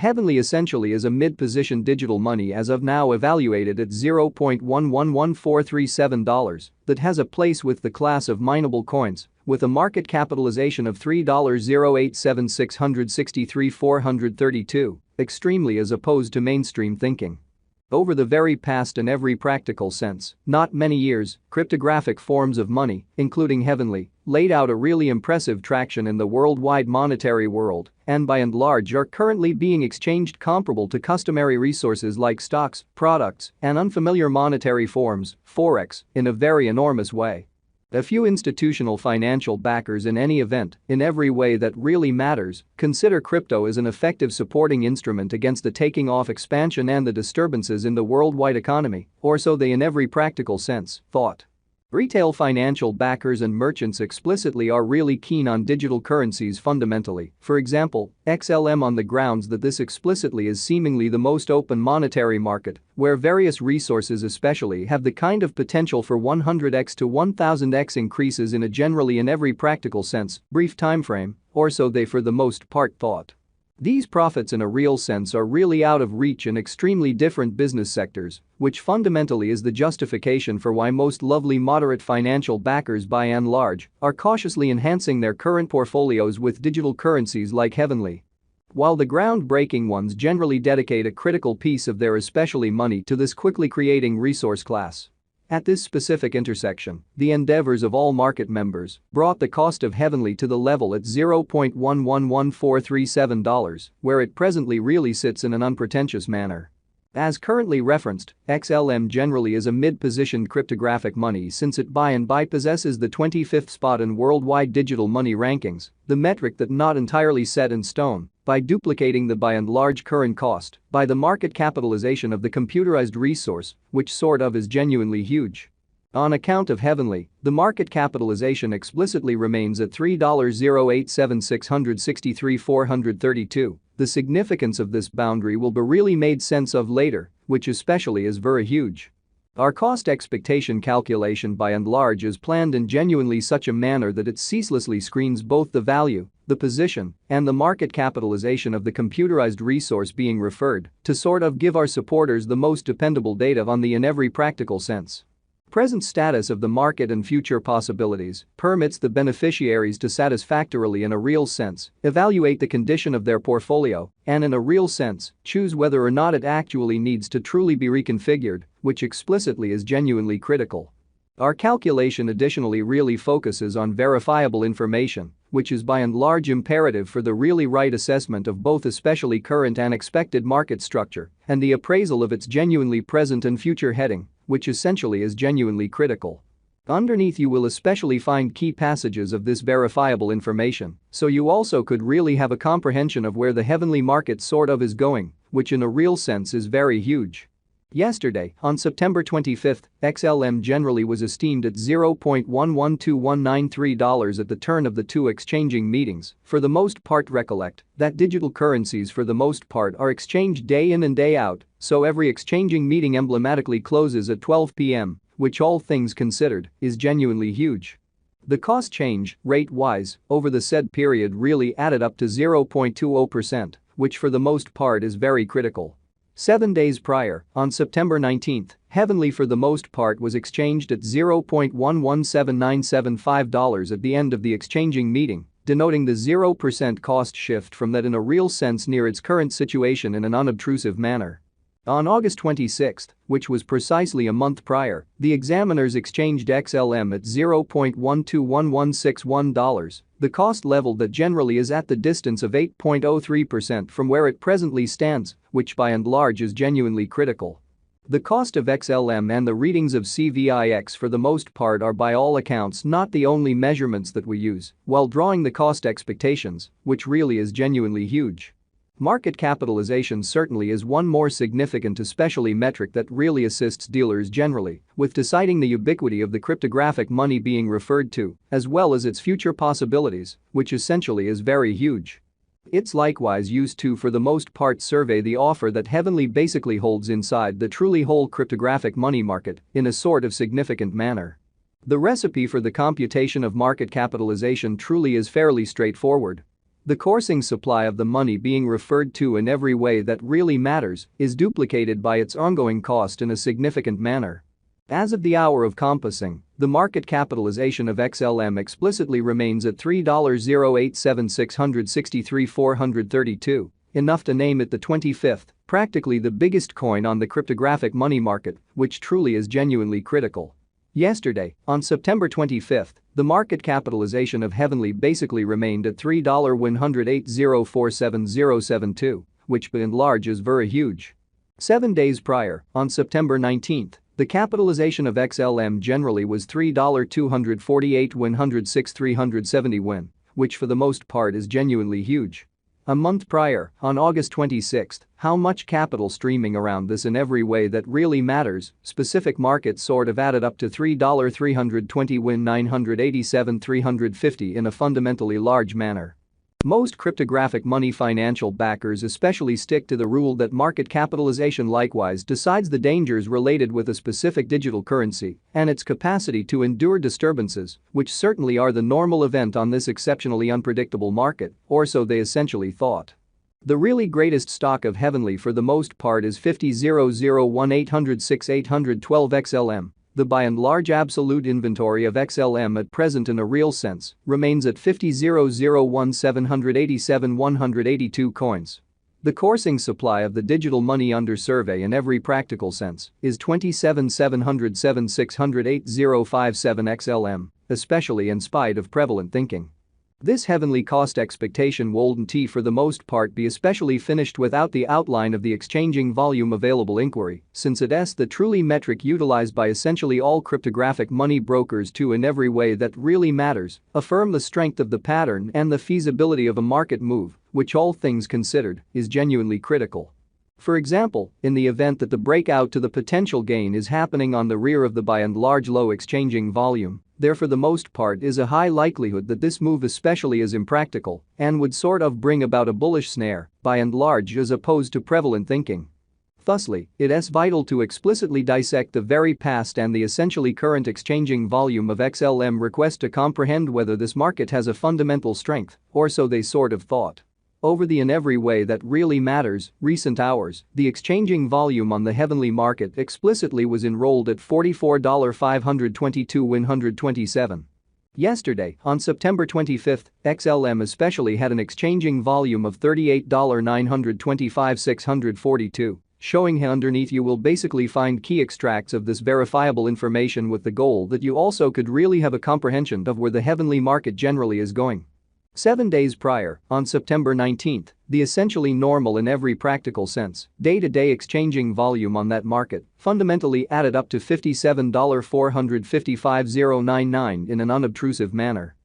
Heavenly essentially is a mid-position digital money as of now evaluated at $0.111437 that has a place with the class of mineable coins with a market capitalization of $3,087,663,432, extremely as opposed to mainstream thinking. Over the very past in every practical sense, not many years, cryptographic forms of money, including Heavenly, laid out a really impressive traction in the worldwide monetary world and by and large are currently being exchanged comparable to customary resources like stocks, products, and unfamiliar monetary forms, forex, in a very enormous way. A few institutional financial backers in any event, in every way that really matters, consider crypto as an effective supporting instrument against the taking off expansion and the disturbances in the worldwide economy, or so they in every practical sense thought. Retail financial backers and merchants explicitly are really keen on digital currencies fundamentally, for example, XLM on the grounds that this explicitly is seemingly the most open monetary market, where various resources especially have the kind of potential for 100x to 1000x increases in a generally in every practical sense, brief timeframe, or so they for the most part thought. These profits in a real sense are really out of reach in extremely different business sectors, which fundamentally is the justification for why most lovely moderate financial backers by and large are cautiously enhancing their current portfolios with digital currencies like Heavenly. While the groundbreaking ones generally dedicate a critical piece of their especially money to this quickly creating resource class. At this specific intersection, the endeavors of all market members brought the cost of Heavenly to the level at $0.111437, where it presently really sits in an unpretentious manner. As currently referenced, XLM generally is a mid-positioned cryptographic money since it by and by possesses the 25th spot in worldwide digital money rankings, the metric that not entirely set in stone, by duplicating the by and large current cost by the market capitalization of the computerized resource, which sort of is genuinely huge. On account of Heavenly, the market capitalization explicitly remains at $3,087,663,432. The significance of this boundary will be really made sense of later, which especially is very huge. Our cost expectation calculation by and large is planned in genuinely such a manner that it ceaselessly screens both the value, the position, and the market capitalization of the computerized resource being referred to sort of give our supporters the most dependable data on the in every practical sense. Present status of the market and future possibilities permits the beneficiaries to satisfactorily in a real sense evaluate the condition of their portfolio and in a real sense choose whether or not it actually needs to truly be reconfigured, which explicitly is genuinely critical. Our calculation additionally really focuses on verifiable information, which is by and large imperative for the really right assessment of both especially current and expected market structure and the appraisal of its genuinely present and future heading, which essentially is genuinely critical. Underneath you will especially find key passages of this verifiable information, so you also could really have a comprehension of where the Heavenly market sort of is going, which in a real sense is very huge. Yesterday, on September 25, XLM generally was esteemed at $0.112193 at the turn of the two exchanging meetings. For the most part, recollect that digital currencies for the most part are exchanged day in and day out, so every exchanging meeting emblematically closes at 12 p.m., which all things considered is genuinely huge. The cost change, rate-wise, over the said period really added up to 0.20%, which for the most part is very critical. 7 days prior, on September 19, Heavenly for the most part was exchanged at $0.117975 at the end of the exchanging meeting, denoting the 0% cost shift from that in a real sense near its current situation in an unobtrusive manner. On August 26, which was precisely a month prior, the examiners exchanged XLM at $0.121161, the cost level that generally is at the distance of 8.03% from where it presently stands, which by and large is genuinely critical. The cost of XLM and the readings of CVIX for the most part are by all accounts not the only measurements that we use while drawing the cost expectations, which really is genuinely huge. Market capitalization certainly is one more significant especially metric that really assists dealers generally with deciding the ubiquity of the cryptographic money being referred to, as well as its future possibilities, which essentially is very huge. It's likewise used to for the most part survey the offer that Heavenly basically holds inside the truly whole cryptographic money market in a sort of significant manner. The recipe for the computation of market capitalization truly is fairly straightforward. The coursing supply of the money being referred to in every way that really matters is duplicated by its ongoing cost in a significant manner. As of the hour of compassing, the market capitalization of XLM explicitly remains at $3,087,663,432, enough to name it the 25th, practically the biggest coin on the cryptographic money market, which truly is genuinely critical. Yesterday, on September 25, the market capitalization of Heavenly basically remained at $3,108,047,072, which by and large is very huge. 7 days prior, on September 19, the capitalization of XLM generally was $3,248,106,370, which for the most part is genuinely huge. A month prior, on August 26, how much capital streaming around this in every way that really matters, specific markets sort of added up to $3,320,987,350 in a fundamentally large manner. Most cryptographic money financial backers especially stick to the rule that market capitalization likewise decides the dangers related with a specific digital currency and its capacity to endure disturbances, which certainly are the normal event on this exceptionally unpredictable market, or so they essentially thought. The really greatest stock of Heavenly for the most part is 50,001,806,812 XLM. The by and large absolute inventory of XLM at present in a real sense remains at 50,001,787,182 coins. The coursing supply of the digital money under survey in every practical sense is 27,707,608,057 XLM, especially in spite of prevalent thinking. This heavenly cost expectation wouldn't for the most part be especially finished without the outline of the exchanging volume available inquiry, since it's the truly metric utilized by essentially all cryptographic money brokers to in every way that really matters, affirm the strength of the pattern and the feasibility of a market move, which all things considered is genuinely critical. For example, in the event that the breakout to the potential gain is happening on the rear of the by and large low exchanging volume, there for the most part is a high likelihood that this move especially is impractical and would sort of bring about a bullish snare, by and large as opposed to prevalent thinking. Thusly, it's vital to explicitly dissect the very past and the essentially current exchanging volume of XLM request to comprehend whether this market has a fundamental strength, or so they sort of thought. Over the in every way that really matters, recent hours, the exchanging volume on the heavenly market explicitly was enrolled at $44,522,127. Yesterday, on September 25, XLM especially had an exchanging volume of $38,925,642, showing here underneath you will basically find key extracts of this verifiable information with the goal that you also could really have a comprehension of where the heavenly market generally is going. 7 days prior, on September 19, the essentially normal in every practical sense, day-to-day exchanging volume on that market fundamentally added up to $57,455,099 in an unobtrusive manner.